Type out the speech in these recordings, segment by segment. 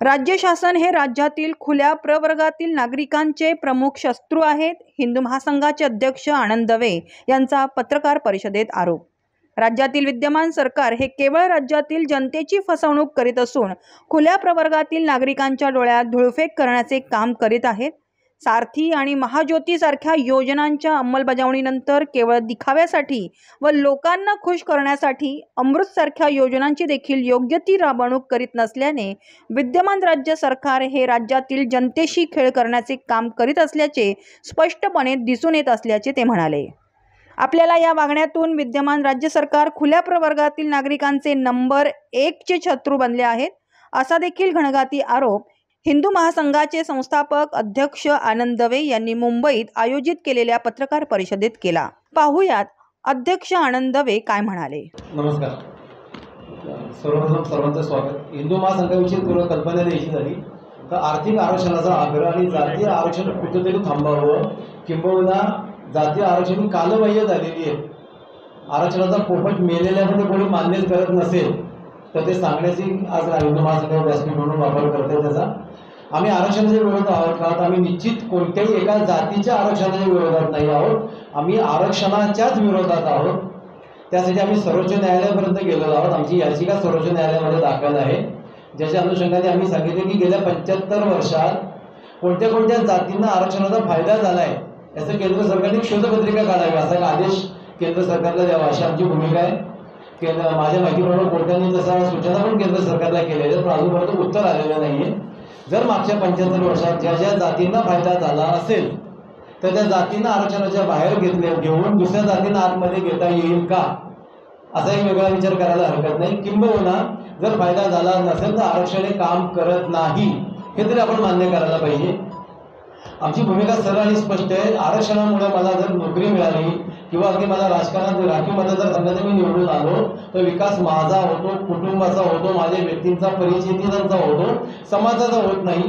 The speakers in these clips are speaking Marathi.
राज्य शासन हे राज्यातील खुल्या प्रवर्गातील नागरिकांचे प्रमुख शत्रू आहेत. हिंदू महासंघाचे अध्यक्ष आनंद दवे यांचा पत्रकार परिषदेत आरोप. राज्यातील विद्यमान सरकार हे केवळ राज्यातील जनतेची फसवणूक करीत असून खुल्या प्रवर्गातील नागरिकांच्या डोळ्यात धूळफेक करण्याचे काम करीत आहेत. सारथी आणि महाज्योती सारख्या योजनांच्या अंमलबजावणीनंतर केवळ दिखाव्यासाठी व लोकांना खुश करण्यासाठी अमृत सारख्या योजनांची देखील योग्य ती राबवणूक करीत नसल्याने विद्यमान राज्य सरकार हे राज्यातील जनतेशी खेळ करण्याचे काम करीत असल्याचे स्पष्टपणे दिसून येत असल्याचे ते म्हणाले. आपल्याला या वागण्यातून विद्यमान राज्य सरकार खुल्या प्रवर्गातील नागरिकांचे नंबर 1 चे शत्रू बनले आहेत, असा देखील घणघाती आरोप हिंदू महासंघाचे संस्थापक अध्यक्ष आनंद दवे यांनी मुंबईत आयोजित केलेल्या पत्रकार परिषदेत केला. पाहुयात अध्यक्ष आनंद दवे काय म्हणाले. नमस्कार. सर्वप्रथम सर्वांचं स्वागत. हिंदू महासंघाविषयी थोडं कल्पना द्यायची झाली तर आर्थिक आरक्षणाचा आग्रह आणि जातीय आरक्षण कुठेतरी थांबावं, किंबहुना जातीय आरक्षण कालबाह्य झालेली आहे. आरक्षणाचा पोपट मेलेल्यामध्ये कोणी मान्यच करत नसेल तर ते सांगण्याची आज हिंदू महासंघ व्यासपीठ म्हणून वापर करते. त्याचा आम्ही आरक्षणाच्या विरोधात आहोत. आम्ही निश्चित कोणत्याही एका जातीच्या आरक्षणाच्या विरोधात नाही आहोत, आम्ही आरक्षणाच्याच विरोधात आहोत. त्यासाठी आम्ही सर्वोच्च न्यायालयापर्यंत गेलेलो आहोत. आमची याचिका सर्वोच्च न्यायालयामध्ये दाखल आहे, ज्याच्या अनुषंगाने आम्ही सांगितले की गेल्या 75 वर्षात कोणत्या कोणत्या जातींना आरक्षणाचा फायदा झाला आहे याचं केंद्र सरकारने शोधपत्रिका काढावी, असा एक आदेश केंद्र सरकारला द्यावा अशी आमची भूमिका आहे. माझ्या माहितीप्रमाणे कोर्टाने तसा सूचना पण केंद्र सरकारला केलेल्या आहेत, पण अजूनपर्यंत उत्तर आलेलं नाहीये. जर मागच्या 75 वर्षात ज्या ज्या जातींना फायदा झाला असेल तर त्या जातींना आरक्षणाच्या बाहेर घेऊन दुसऱ्या जातींना आतमध्ये घेता येईल का, असा एक वेगळा विचार करायला हरकत नाही. किंबहुना जर फायदा झाला नसेल तर आरक्षण हे काम करत नाही हे तरी आपण मान्य करायला पाहिजे. आमची भूमिका सरळ आणि स्पष्ट आहे. आरक्षणामुळे मला जर नोकरी मिळाली किंवा अगदी मला राजकारणात राखीव मतदारसंघात मी निवडून आलो तर विकास माझा होतो, कुटुंबाचा होतो, माझ्या व्यक्तींचा परिचितांचा होतो, समाजाचा होत नाही.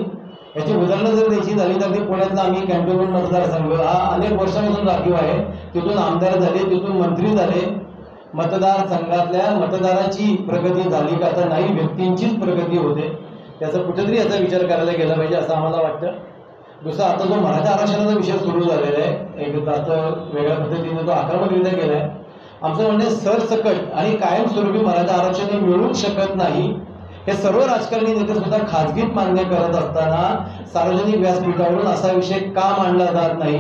याची उदाहरणं जर द्यायची झाली तर पुण्यातला आम्ही कॅन्टोन्मेंट मतदारसंघ हा अनेक वर्षांपासून राखीव आहे. तिथून आमदार झाले, तिथून मंत्री झाले. मतदारसंघातल्या मतदाराची प्रगती झाली का तर नाही, व्यक्तींचीच प्रगती होते. त्याचा कुठेतरी याचा विचार करायला गेला पाहिजे असं आम्हाला वाटतं. दुसरा आता जो मराठा आरक्षणाचा विषय सुरू झालेला आहे, एक जास्त वेगळ्या पद्धतीने तो आक्रमकरित्या केला आहे. आमचं म्हणणे सरसकट आणि कायमस्वरूपी मराठा आरक्षण हे मिळूच शकत नाही हे सर्व राजकारणी नेते सुद्धा खाजगीत मान्य करत असताना सार्वजनिक व्यासपीठावरून असा विषय का मांडला जात नाही.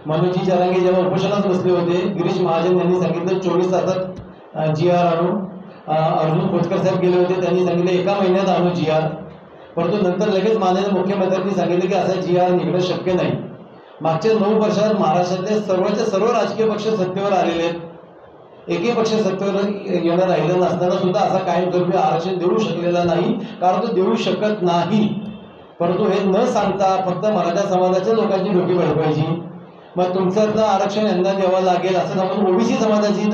मनोजी जरांगे जेव्हा उपोषणात बसले होते, गिरीश महाजन यांनी सांगितलं 24 तासात GR आणू. अर्जुन खोतकर साहेब गेले होते, त्यांनी सांगितलं 1 महिन्यात आणू GR. परंतु नंतर लगेच माननीय मुख्यमंत्र्यांनी सांगितले की असं GR निघणं शक्य नाही. मागच्या 9 वर्षात महाराष्ट्रातले सर्व राजकीय पक्ष सत्तेवर आलेले आहेत. एकही पक्ष सत्तेवर येणं राहिलं नसताना सुद्धा असा कायमस्वरूपी आरक्षण देऊ शकलेला नाही, कारण तो देऊ शकत नाही. परंतु हे न सांगता फक्त मराठा समाजाच्या लोकांची डोकी बडवायची, मग तुमचं आरक्षण यांना द्यावं लागेल असं सांगून ओबीसी समाजाची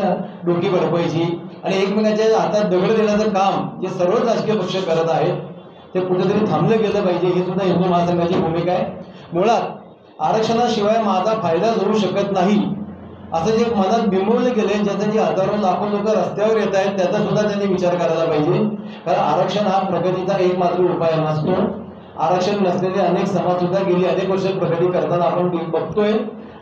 डोकी बडवायची आणि एकमेकांच्या हातात दगड देण्याचं काम जे सर्व राजकीय पक्ष करत आहेत ते कुठेतरी थांबलं गेलं पाहिजे. ही सुद्धा हिंदू महासंघाची भूमिका आहे. मुळात आरक्षणाशिवाय माझा फायदा होऊ शकत नाही असं जे मनात बिंबवलं गेले, ज्यासाठी हजारो लाखो लोक रस्त्यावर येत आहेत, त्याचा सुद्धा त्यांनी विचार करायला पाहिजे. कारण आरक्षण हा प्रगतीचा एकमात्र उपाय नसतो. आरक्षण नसलेले अनेक समाज सुद्धा गेली अनेक वर्ष प्रगती करताना आपण बघतोय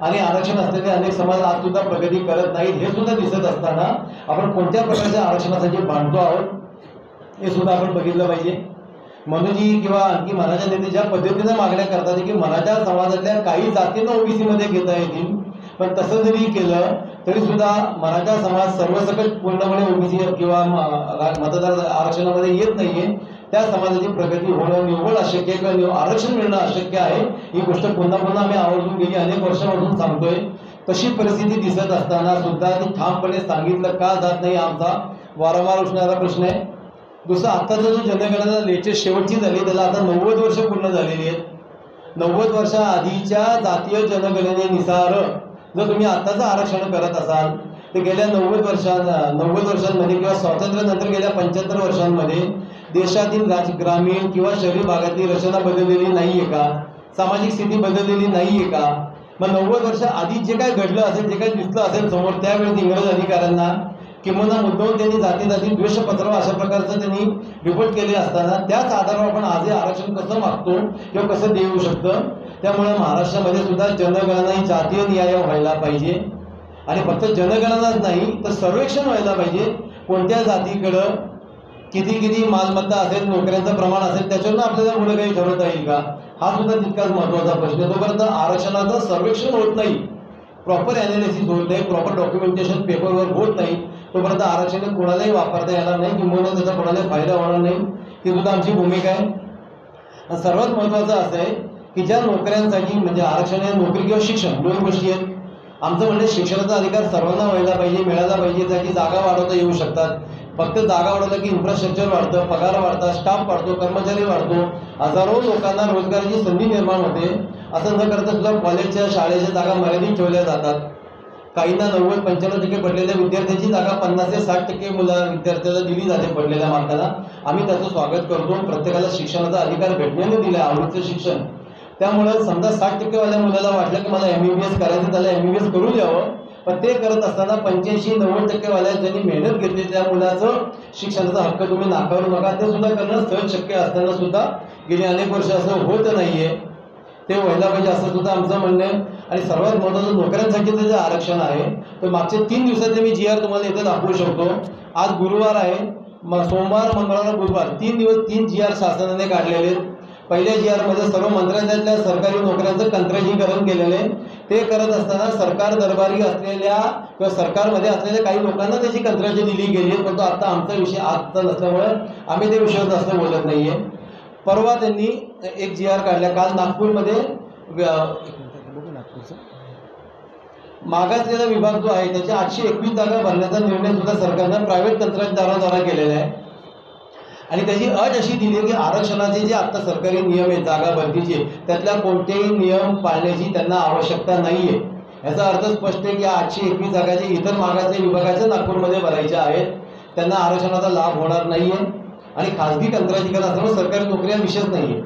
आणि आरक्षण असलेले अनेक समाज आज सुद्धा प्रगती करत नाहीत हे सुद्धा दिसत असताना आपण कोणत्या प्रकारच्या आरक्षणासाठी भांडतो आहोत हे सुद्धा आपण बघितलं पाहिजे. मनोजी किंवा आणखी मराठा नेते ज्या पद्धतीने मागण्या करतात की मराठा समाजातल्या काही जातींना ओबीसी मध्ये घेता येतील, पण तसं जरी केलं तरी सुद्धा मराठा समाज सर्वसकट पूर्णपणे ओबीसी किंवा मतदार आरक्षणामध्ये येत नाहीये. त्या समाजाची प्रगती होणं निव्वळ अशक्य किंवा आरक्षण मिळणं अशक्य आहे. ही गोष्ट पुन्हा पुन्हा आम्ही आवर्जून गेली अनेक वर्षापासून सांगतोय. तशी परिस्थिती दिसत असताना सुद्धा ती ठामपणे सांगितलं का जात नाही आमचा वारंवार उठणारा प्रश्न आहे. दुसरा आत्ताचा जो जनगणना लेटेस्ट शेवटची झाली त्याला आता 90 वर्ष पूर्ण झालेली आहेत. 90 वर्षाआधीच्या जातीय जनगणनेनुसार जर तुम्ही आत्ताचं आरक्षण करत असाल तर गेल्या 90 वर्षांमध्ये किंवा स्वातंत्र्यानंतर गेल्या 75 वर्षांमध्ये देशातील ग्रामीण किंवा शहरी भागातली रचना बदललेली नाहीये का, सामाजिक स्थिती बदललेली नाहीये का? मग 90 वर्ष आधी जे काय घडलं असेल, जे काही दिसलं असेल समोर त्यावेळी इंग्रज अधिकाऱ्यांना किंवा मुद्दाम त्यांनी जाती जाती द्वेष पसरवा अशा प्रकारचं त्यांनी रिपोर्ट केले असताना त्याच आधारावर आपण आजही आरक्षण कसं मागतो किंवा कसं देऊ शकतं. त्यामुळे महाराष्ट्रामध्ये सुद्धा जनगणना ही जातीय निहाय व्हायला पाहिजे आणि फक्त जनगणनाच नाही तर सर्वेक्षण व्हायला पाहिजे. कोणत्या जातीकडं किती किती मालमत्ता असेल, नोकऱ्यांचं प्रमाण असेल, त्याच्यावरून आपल्याला पुढे काही ठरवता येईल का, हा सुद्धा तितकाच महत्त्वाचा प्रश्न आहे. तोपर्यंत आरक्षणाचं सर्वेक्षण होत नाही, प्रॉपर ॲनालिसिस होत नाही, प्रॉपर डॉक्युमेंटेशन पेपरवर होत नाही, तोपर्यंत आरक्षण कोणालाही वापरता येणार नाही किंवा त्याचा कोणालाही फायदा होणार नाही. ही सुद्धा आमची भूमिका आहे. आणि सर्वात महत्त्वाचं असं आहे की ज्या नोकऱ्यांसाठी म्हणजे आरक्षण आहे, नोकरी किंवा शिक्षण दोन गोष्टी आहेत. आमचं म्हणजे शिक्षणाचा अधिकार सर्वांना व्हायला पाहिजे, मिळाला पाहिजे. त्याची जागा वाढवता येऊ शकतात. फक्त जागा वाढवलं की इन्फ्रास्ट्रक्चर वाढतं, पगार वाढतात, स्टाफ वाढतो, कर्मचारी वाढतो, हजारो लोकांना रोजगाराची संधी निर्माण होते. असं न करता सुद्धा कॉलेजच्या शाळेच्या जागा मर्यादित ठेवल्या जातात. काहींना 90-95% पडलेल्या विद्यार्थ्यांची जागा 50 ते 60% विद्यार्थ्याला दिली जाते पडलेल्या मार्काला. आम्ही त्याचं स्वागत करतो. प्रत्येकाला शिक्षणाचा अधिकार भेटण्याने दिला, आवडीचं शिक्षण. त्यामुळं समजा 60% वाल्या मुलाला वाटलं की मला MBBS करायचं, त्याला MBBS करू द्यावं. पण ते करत असताना 85-90% वाल्या ज्यांनी मेहनत घेतली त्या मुलाचं शिक्षणाचा हक्क तुम्ही नाकारू नका. ते सुद्धा करणं सहज शक्य असताना सुद्धा गेली अनेक वर्ष असं होत नाहीये. ते व्हायला पाहिजे असं सुद्धा आमचं म्हणणं आहे. आणि सर्वात महत्त्वाचं नोकऱ्यांसाठीचं जे आरक्षण आहे तर मागचे 3 दिवसाचे मी GR तुम्हाला इथे दाखवू शकतो. आज गुरुवार आहे, सोमवार, मंगळवार, बुधवार 3 दिवस 3 GR शासनाने काढलेले आहेत. पहिल्या GR मध्ये सर्व मंत्रालयातल्या सरकारी नोकऱ्यांचं कंत्राटीकरण केलेलं आहे. ते करत असताना सरकार दरबारी असलेल्या किंवा सरकारमध्ये असलेल्या काही लोकांना त्याची कंत्राटी दिली गेली आहे. परंतु आता आमचा विषय आजचा नसल्यामुळे आम्ही ते विषयावर जास्त बोलत नाहीये. परवा त्यांनी एक GR काढल्या. काल नागपूरमध्ये मागासलेला विभाग जो आहे त्याच्या 821 जागा भरण्याचा निर्णय सुद्धा सरकारनं प्रायव्हेट कंत्राटदाराद्वारा केलेला आहे. आणि त्याची अट अशी दिली की आरक्षणाचे जे आता सरकारी नियम आहेत जागा भरतीचे त्यातल्या कोणतेही नियम पाळण्याची त्यांना आवश्यकता नाहीये. याचा अर्थ स्पष्ट आहे की 821 जागा जे इतर मागासलेल्या विभागाच्या नागपूरमध्ये भरायच्या आहेत त्यांना आरक्षणाचा लाभ होणार नाहीये. आणि खाजगी कंत्राटीकरण असल्यामुळे सरकारी नोकऱ्या विषयच नाहीये.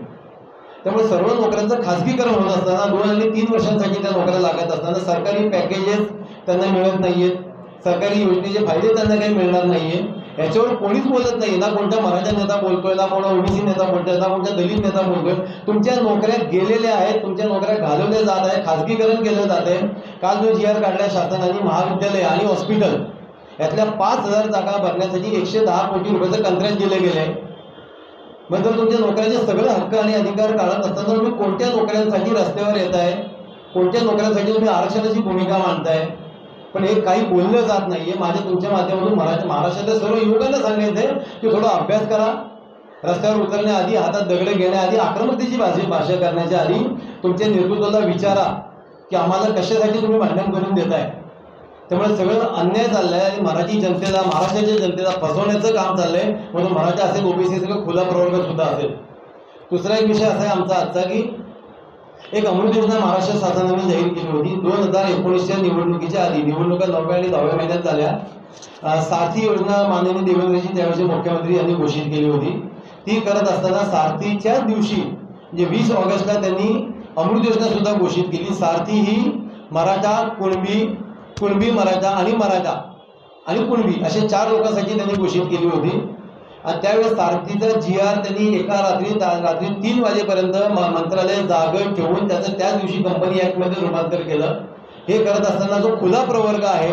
त्यामुळे सर्व नोकऱ्यांचं खाजगीकरण होत असताना 2 आणि 3 वर्षांसाठी त्या नोकऱ्या लागत असताना सरकारी पॅकेजेस त्यांना मिळत नाहीयेत, सरकारी योजनेचे फायदे त्यांना काही मिळणार नाहीये. याच्यावर कोणीच बोलत नाही. ना कोणता मराठा नेता बोलतोय, ना कोणा OBC नेता बोलतोय, ना कोणत्या दलित नेता बोलतोय. तुमच्या नोकऱ्या गेलेल्या आहेत, तुमच्या नोकऱ्या घालवल्या जात आहे, खाजगीकरण केलं जात आहे. काल जो GR काढला शासनाने महाविद्यालय आणि हॉस्पिटल यातल्या 5000 जागा भरण्यासाठी 110 कोटी रुपयाचं कंत्राट दिले गेले. म्हणजे तुमच्या नोकऱ्याचे सगळे हक्क आणि अधिकार काढत असताना तुम्ही कोणत्या नोकऱ्यांसाठी रस्त्यावर येत आहे, कोणत्या नोकऱ्यांसाठी तुम्ही आरक्षणाची भूमिका मांडताय. पण हे काही बोललं जात नाहीये. माझ्या तुमच्या माध्यमातून महाराष्ट्रातल्या सर्व युवकांना सांगायचंय की थोडा अभ्यास करा. रस्त्यावर उतरण्याआधी, हातात दगडे घेण्याआधी, आक्रमकतेची भाषा करण्याच्या आधी तुमच्या नेतृत्वाला विचारा की आम्हाला कशासाठी तुम्ही भांडण करून देताय. त्यामुळे सगळं अन्याय चाललाय आणि मराठी जनतेला, महाराष्ट्राच्या जनतेला फसवण्याचं काम चाललंय. म्हणून मराठा असेल, OBC असेल, खुला प्रवर्ग सुद्धा असेल. दुसरा एक विषय असा आहे आमचा आजचा की एक अमृत योजना महाराष्ट्र शासनाने जाहीर केली होती. 2019च्या निवडणुकीच्या आधी, निवडणुका 9व्या आणि 10व्या महिन्यात झाल्या. सारथी योजना माननीय देवेंद्रजी त्यावेळेचे मुख्यमंत्री यांनी घोषित केली होती. ती करत असताना सारथीच्याच दिवशी म्हणजे 20 ऑगस्टला त्यांनी अमृत योजना सुद्धा घोषित केली. सारथी ही मराठा, कुणबी मराठा आणि कुणबी असे 4 लोकांसाठी त्यांनी घोषित केली होती. आणि त्यावेळेस सारथीचा GR त्यांनी एका रात्री 3 वाजेपर्यंत मंत्रालय जागं ठेवून त्याचं त्याच दिवशी कंपनी ॲक्टमध्ये रूपांतर केलं. हे करत असताना जो खुला प्रवर्ग आहे,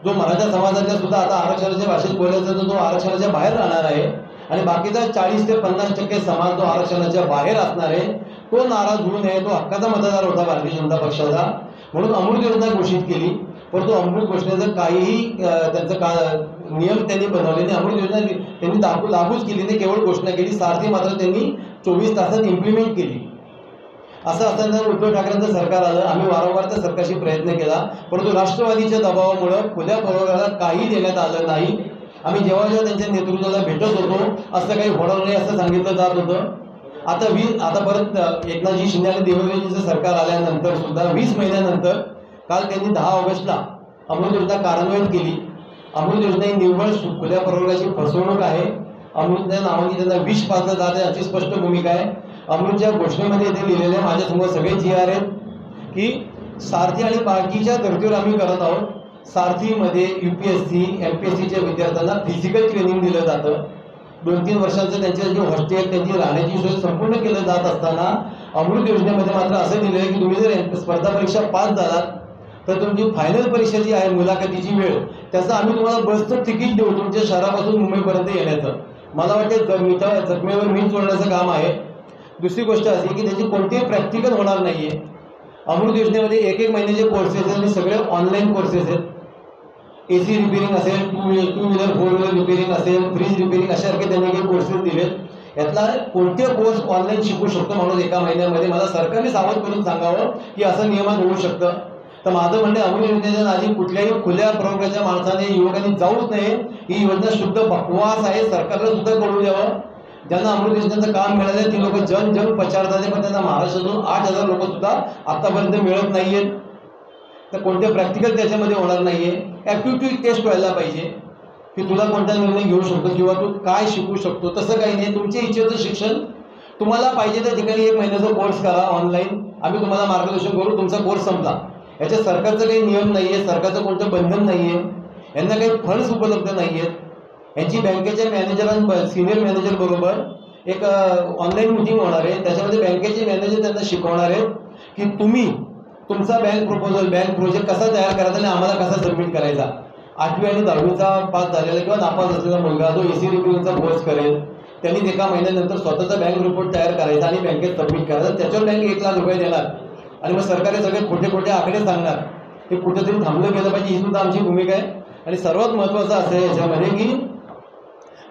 जो मराठा समाजातल्या सुद्धा आता आरक्षणाच्या भाषेत बोलायचा तो आरक्षणाच्या बाहेर राहणार आहे आणि बाकीचा 40 ते 50% समाज जो आरक्षणाच्या बाहेर असणार आहे तो नाराज होऊ नये. तो हक्काचा मतदार होता भारतीय जनता पक्षाचा. म्हणून अमृत योजना घोषित केली. परंतु अमृत घोषणेचं काहीही त्यांचं नियम त्यांनी बनवले नाही. अमृत योजना त्यांनी लागूच केली नाही, केवळ घोषणा केली. सारथी मात्र त्यांनी 24 तासात इम्प्लिमेंट केली. असं असताना उद्धव ठाकरेंचं सरकार आलं. आम्ही वारंवार त्या सरकारशी प्रयत्न केला, परंतु राष्ट्रवादीच्या दबावामुळे खुल्या प्रवर्गाला काही देण्यात आलं नाही. आम्ही जेव्हा त्यांच्या नेतृत्वाला भेटत होतो असं काही होणार नाही असं सांगितलं जात होतं. आता परत एकनाथजी शिंदे आणि देवेंद्रजीचं सरकार आल्यानंतर सुद्धा 20 महिन्यानंतर काल त्यांनी 10 ऑगस्टला अमृत योजना कार्यान्वित केली. अमृत योजना ही निव्वळ खुल्या प्रवर्गाची फसवणूक आहे. अमृतच्या नावाने त्यांना विष पाजलं जात आहे अशी स्पष्ट भूमिका आहे. अमृतच्या घोषणेमध्ये इथे लिहिलेले माझ्यासमोर सगळे GR आहेत की सारथी आणि बाकीच्या धर्तीवर आम्ही करत आहोत. सारथीमध्ये UPSC MPSCच्या विद्यार्थ्यांना फिजिकल ट्रेनिंग दिलं जातं. 2-3 वर्षांचं त्यांचे जे हॉस्टेल त्यांची राहण्याची सोय संपूर्ण केलं जात असताना अमृत योजनेमध्ये मात्र असं दिलं आहे की तुम्ही जर स्पर्धा परीक्षा पास झालात तर तुमची फायनल परीक्षा जी आहे मुलाखतीची वेळ त्याचं आम्ही तुम्हाला बसचं तिकीट देऊ तुमच्या शहरापासून मुंबईपर्यंत येण्याचं. मला वाटतं जखमेवर मीठ चोळण्याचं काम आहे. दुसरी गोष्ट अशी की त्याची कोणतीही प्रॅक्टिकल होणार नाही आहे. अमृत योजनेमध्ये 1-1 महिन्याचे कोर्सेस आहेत आणि सगळे ऑनलाईन कोर्सेस आहेत. AC रिपेरिंग असेल, टू व्हीलर 4 व्हीलर रिपेरिंग असेल, फ्रीज रिपेरिंग अशासारखे त्यांनी काही कोर्सेस दिलेत. यातला कोणते कोर्स ऑनलाईन शिकू शकतो माणूस एका महिन्यामध्ये मला सरकारने सावध करून सांगावं की असं नियमात होऊ शकतं. तर माझं म्हणणे अमृत योजनेच्या आधी कुठल्याही खुल्या प्रवर्गाच्या माणसाने युवकांनी जाऊच नये. ही योजना शुद्ध बकवास आहे. सरकारला सुद्धा कळू द्यावं. ज्यांना अमृत योजनेचं काम मिळालं ती लोक जन पछाडतात पण त्यांना महाराष्ट्रातून 8,000 लोक सुद्धा आतापर्यंत मिळत नाहीयेत. तर कोणते प्रॅक्टिकल त्याच्यामध्ये होणार नाहीये. ॲक्टिव्हिटी टेस्ट व्हायला पाहिजे की तुला कोणता निर्णय घेऊ शकतो किंवा तू काय शिकू शकतो. तसं काही नाही. तुमच्या इच्छेचं शिक्षण तुम्हाला पाहिजे त्या ठिकाणी 1 महिन्याचा कोर्स करा ऑनलाईन. आम्ही तुम्हाला मार्गदर्शन करू. तुमचा कोर्स संपला. याच्या सरकारचं काही नियम नाही आहे. सरकारचं कोणतं बंधन नाही आहे. यांना काही फंड्स उपलब्ध नाही आहेत. यांची बँकेच्या सिनियर मॅनेजर बरोबर एक ऑनलाईन मीटिंग होणार आहे. त्याच्यामध्ये बँकेचे मॅनेजर त्यांना शिकवणार आहेत की तुम्ही तुमचा बँक प्रपोजल बँक प्रोजेक्ट कसा तयार करायचा आणि आम्हाला कसा सबमिट करायचा. 8वी आणि 10वीचा पास झालेला किंवा नापास असलेला मुलगा जो AC रिपेरिंगचा कोर्स करेल त्यांनी एका महिन्यानंतर स्वतःचा बँक रिपोर्ट तयार करायचा आणि बँकेत सबमिट करायचा. त्याच्यावर बँक 1 लाख रुपये देणार आणि मग सरकारने सगळे खोटे आकडे सांगणार. हे कुठेतरी थांबलं गेलं पाहिजे ही सुद्धा आमची भूमिका आहे. आणि सर्वात महत्त्वाचं असं आहे याच्यामध्ये की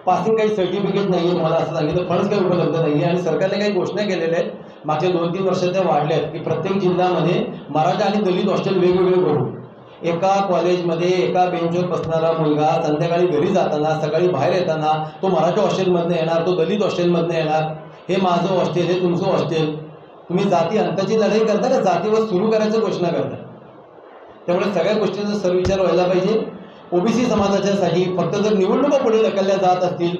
पासिंग काही सर्टिफिकेट नाही आहे. तुम्हाला असं सांगितलं फंड्स काही उपलब्ध नाही आहे. आणि सरकारने काही घोषणा केलेल्या आहेत मागच्या 2-3 वर्षात त्या वाढल्या आहेत की प्रत्येक जिल्ह्यामध्ये मराठा आणि दलित हॉस्टेल वेगवेगळे करू. एका कॉलेजमध्ये एका बेंचवर बसणारा मुलगा संध्याकाळी घरी जाताना सकाळी बाहेर येताना तो मराठा हॉस्टेलमधनं येणार, तो दलित हॉस्टेलमधनं येणार. हे माझं हॉस्टेल, हे तुमचं हॉस्टेल. तुम्ही जाती अंताची लढाई करता का जातीवर सुरू करायचं घोषणा करता. त्यामुळे सगळ्या गोष्टींचा सरविचार व्हायला पाहिजे. OBC समाजाच्यासाठी फक्त जर निवडणुका पुढे ढकलल्या जात असतील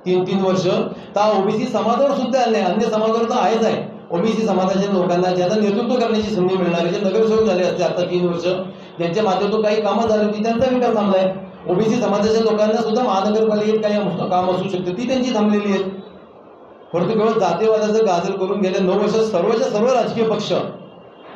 3-3 वर्ष तर OBC समाजावर सुद्धा नाही. अन्य समाजावर तर आहेच आहे. OBC समाजाच्या लोकांना ज्यांना नेतृत्व करण्याची संधी मिळणार आहे, जे नगरसेवक झाले असते आता 3 वर्ष ज्यांच्या माध्यमातून काही कामं झाली होती त्यांचा विकास थांबला आहे. OBC समाजाच्या लोकांना सुद्धा महानगरपालिकेत काही काम असू शकते ती त्यांची थांबलेली आहेत. परंतु केवळ जातीवादाचं गाजर करून गेल्या 9 वर्षात सर्व राजकीय पक्ष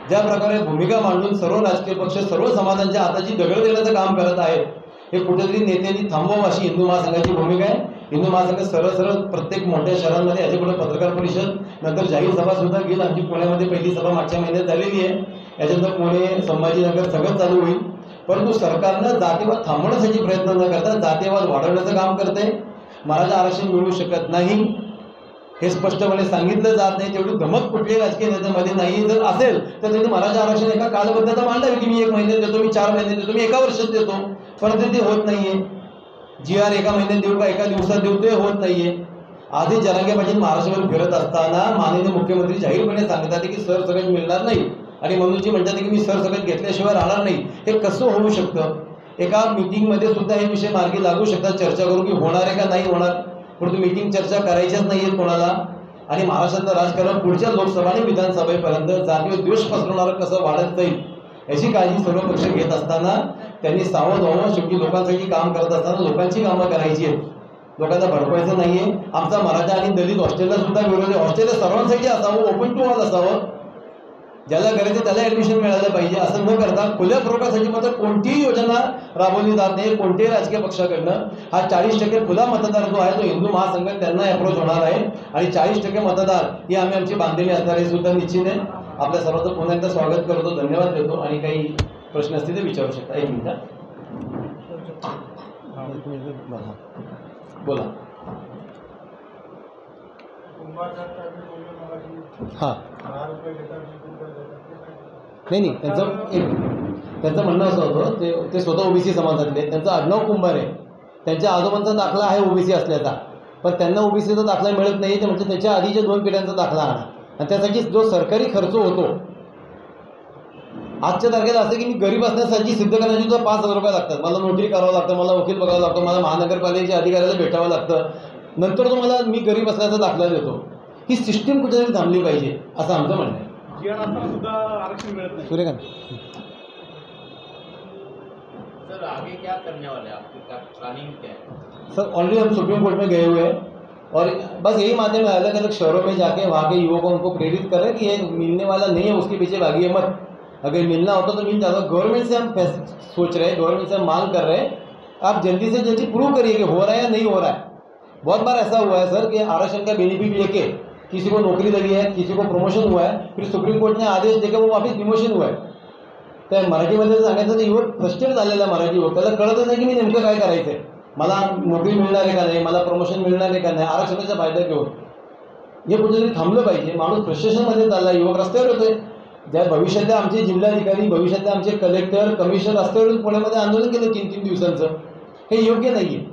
ज्या प्रकारे भूमिका मांडून सर्व राजकीय पक्ष सर्व समाजांच्या हाताची दगड देण्याचं काम करत आहेत हे कुठेतरी नेत्यांनी थांबवावं अशी हिंदू महासंघाची भूमिका आहे. हिंदू महासंघ सरळ प्रत्येक मोठ्या शहरांमध्ये याच्यापुढे पत्रकार परिषद नंतर जाहीर सभा सुद्धा घेईल. आमची पुण्यामध्ये पहिली सभा मागच्या महिन्यात झालेली आहे. याच्यानंतर पुणे संभाजीनगर सगळं चालू होईल. परंतु सरकारनं जातीवाद थांबवण्यासाठी प्रयत्न न करता जातीवाद वाढवण्याचं काम करते. मराठा आरक्षण मिळू शकत नाही हे स्पष्टपणे सांगितलं जात नाही. तेवढी धमक कुठल्याही राजकीय नेत्यामध्ये नाही. जर असेल तर त्यांनी मराठा आरक्षण एका कालबद्धता मांडावी की मी 1 महिन्यात देतो, मी 4 महिन्यात देतो, मी 1 वर्षात देतो. परंतु ते होत नाहीये. GR 1 महिन्यात देऊ का 1 दिवसात देऊ ते होत नाहीये. आधी जरांगे पाटील महाराष्ट्रावर फिरत असताना माननीय मुख्यमंत्री जाहीरपणे सांगतात की सरसकट मिळणार नाही आणि मनोजी म्हणतात की मी सरसकट घेतल्याशिवाय राहणार नाही. हे कसं होऊ शकतं. एका मीटिंगमध्ये सुद्धा हे विषय मार्गी लागू शकतात. चर्चा करू की होणार आहे का नाही होणार. परंतु मीटिंग चर्चा करायच्याच नाही आहेत कोणाला. आणि महाराष्ट्रातलं राजकारण पुढच्या लोकसभा आणि विधानसभेपर्यंत जातीय द्वेष पसरवणारं कसं वाढत जाईल याची काळजी सर्व पक्ष घेत असताना त्यांनी सावध व्हावं. शेवटी लोकांसाठी काम करत असताना लोकांची कामं करायची आहेत. लोकांना भडकवायचं नाहीये. आमचा मराठा आणि दलित हॉस्टेलला सुद्धा विरोध आहे. हॉस्टेल सर्वांसाठी असावं, ओपन टू ऑल असावं. ज्याला करायचं त्याला ॲडमिशन मिळालं पाहिजे. असं न करता खुल्या प्रवर्गासाठी मात्र कोणतीही योजना राबवली जात नाही कोणत्याही राजकीय पक्षाकडनं. हा 40% खुला मतदार जो आहे तो हिंदू महासंघ त्यांना अप्रोच होणार आहे आणि 40% मतदार ही आम्ही आमची बांधलेली असणार हे सुद्धा निश्चित आहे. आपल्या सर्वांचं पुन्हा एकदा स्वागत करतो, धन्यवाद देतो. आणि काही प्रश्न असतील ते विचारू शकता. 1 मिनिट बोला. हां नाही त्यांचं म्हणणं असं होतं ते स्वतः OBC समाजातले. त्यांचं आडनाव कुंभार आहे. त्यांच्या आजोबांचा दाखला आहे OBC असल्याचा पण त्यांना OBCचा दाखला मिळत नाही. ते म्हणजे त्याच्या आधीच्या 2 पिढ्यांचा दाखला आणा आणि त्यासाठी जो सरकारी खर्च होतो आजच्या तारखेला असं की मी गरीब असण्यासाठी सिद्ध करण्याची सुद्धा 5,000 रुपये लागतात. मला नोटरी करावं लागतं, मला वकील बघावं लागतं, मला महानगरपालिकेच्या अधिकाऱ्याला भेटावं लागतं. नंतर तो मला मी गरीब असल्याचा दाखला देतो. ही सिस्टीम कुठेतरी थांबली पाहिजे असं आमचं म्हणणं आहे. सूर्यकांत सर आगे क्या करने वाले हैं, आपकी क्या प्लानिंग क्या है? सर ऑलरेडी हम सुप्रीम कोर्ट में गए हुए हैं और बस यही माध्यम है, अलग अलग शहरों में जाके वहाँ के युवकों को प्रेरित करें कि ये मिलने वाला नहीं है, उसके पीछे भागिए मत। अगर मिलना होता तो मिल जाता। गवर्नमेंट से हम सोच रहे हैं, गवर्नमेंट से हम मांग कर रहे हैं, आप जल्दी से जल्दी प्रूव करिए कि हो रहा है या नहीं हो रहा है। बहुत बार ऐसा हुआ है सर कि आरक्षण का बेनिफिट लेके किसी को नौकरी लगी है, किसी को प्रमोशन हुआ है, फिर सुप्रीम कोर्ट ने आदेश देकर वो वापस डिमोशन हुआ आहे। तर मराठीमध्ये सांगायचं तर युवक फ्रस्ट्रेट झालेला मराठी युवक, त्याला कळतच नाही की मी नेमकं काय करायचं आहे, मला नोकरी मिळणार आहे का नाही, मला प्रमोशन मिळणार आहे का नाही, आरक्षणाचा फायदा घेऊन हे कुठेतरी थांबलं पाहिजे। माणूस फ्रस्ट्रेशनमध्ये चालला, युवक रस्त्यावर होते। ज्या भविष्यातले आमचे जिल्हाधिकारी, भविष्यातले आमचे कलेक्टर, कमिशनर रस्त्यावरून पुण्यामध्ये आंदोलन केलं 3-3 दिवसांचं, हे योग्य नाही आहे।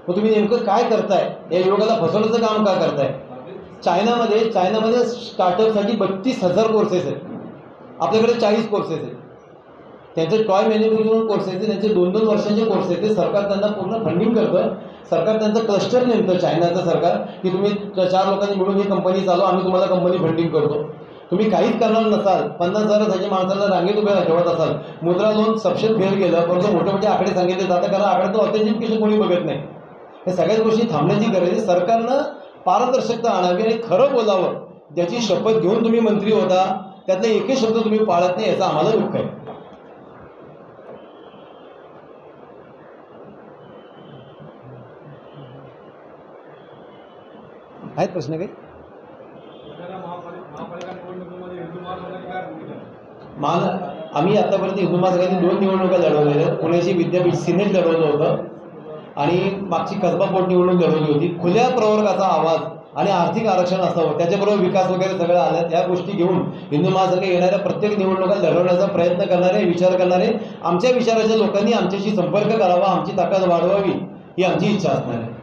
मग तुम्ही नेमकं काय करताय, या युवकाला फसवण्याचं काम का करताय? चायनामध्ये स्टार्टअपसाठी 32,000 कोर्सेस आहेत, आपल्याकडे 40 कोर्सेस आहेत। त्यांचे टॉय मॅन्युफॅक्चरिंग कोर्सेस आहेत, त्यांचे 2-2 वर्षांचे कोर्सेस आहेत। सरकार त्यांना पूर्ण फंडिंग करतं, सरकार त्यांचं क्लस्टर नेमतं, चायनाचं सरकार, की तुम्ही 4 लोकांनी मिळून ही कंपनी चालवा, आम्ही तुम्हाला कंपनी फंडिंग करतो। तुम्ही काहीच करणार नसाल, 50,000 माणसाला रांगेत उभे ठेवत असाल, मुद्रा लोन सबसेट फेल केलं, परंतु मोठे मोठे आकडे सांगितले जातात, कारण आकडे तो ऑथेंटिकेशन कोणी बघत नाही। हे सगळ्याच गोष्टी थांबण्याची गरज आहे। सरकारनं पारदर्शकता आणावी आणि खरं बोलावं। ज्याची शपथ घेऊन तुम्ही मंत्री होता, त्यातले एकही शब्द तुम्ही पाळत नाही, याचं आम्हाला दुःख आहे। आहेत प्रश्न काही? आम्ही आतापर्यंत हिंदू महासंघाने 2 निवडणुका लढवलेल्या आहेत। पुण्याची विद्यापीठ सिनेट लढवलं होतं आणि मागची कसबा पोट निवडणूक लढवली होती। खुल्या प्रवर्गाचा आवाज आणि आर्थिक आरक्षण असावं, त्याच्याबरोबर विकास वगैरे सगळं आलं, त्या गोष्टी घेऊन हिंदू महासंघ येणाऱ्या प्रत्येक निवडणुका लढवण्याचा प्रयत्न करणारे, विचार करणारे, आमच्या विचाराच्या लोकांनी आमच्याशी संपर्क करावा, आमची ताकद वाढवावी, ही आमची इच्छा असणार आहे।